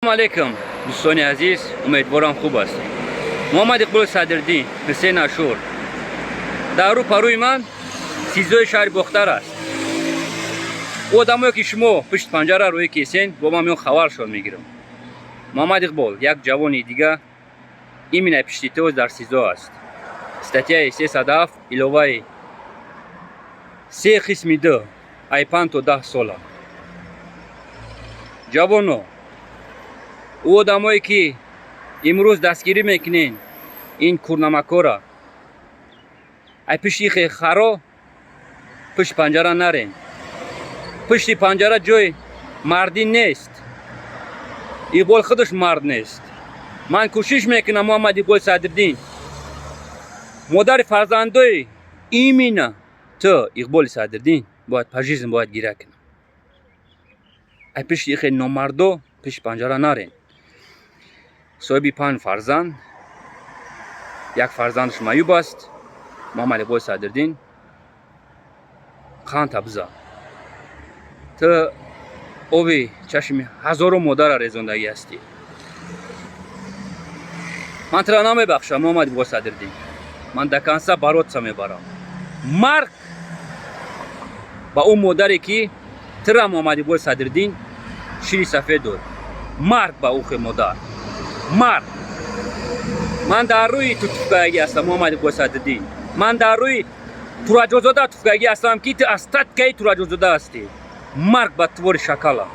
سلام علیکم دوستان عزیز، امیدوارم خوب هستید. محمد اقبال صدردین، حسین اشور. در رو پروی من سیزده شهر بختر است. او آدمایی که شما پشت پنجره روی کیسین با من خبرشون میگیرم. محمد اقبال یک جوان دیگه ایمن پشتی تو در سیزده است. استاتیای 307 علاوه 3 قسم 2 ای 5 تا 10 ساله. جوانو، او آدمایی که امروز دستگیری میکنین این کورنمکا را، ای پشتی خرا پشت پنجره نرین. پشت پنجره جای مردی نیست. اقبال خودش مرد نیست. من کوشش میکنم محمد اقبال صدردین، مادر فرزندای ایمینه تو اقبال صدردین باید پژیزم، باید گیره کنم. ای پشتی خیلی نامردو پشت پنجره نرین. صاحب 5 فرزند، یک فرزندش معیوب است. محمد اقبال صدردین خان تبزا تو اوی چشم هزارو مادر رزاندگی هستی. من ترا نمیبخشم محمد اقبال صدردین. من دکنسه برات میبرم. مرگ با اون مادری که ترا محمد اقبال صدردین شیر سفید داد. مرگ با اوخ مادر. مرگ. من در روی تو تفگاگی هستم محمد اقبال صدردین. من در روی تورجوزاده تفگاگی هستم که تو استاد کی تورجوزاده هستی. مرگ با تور شکلا.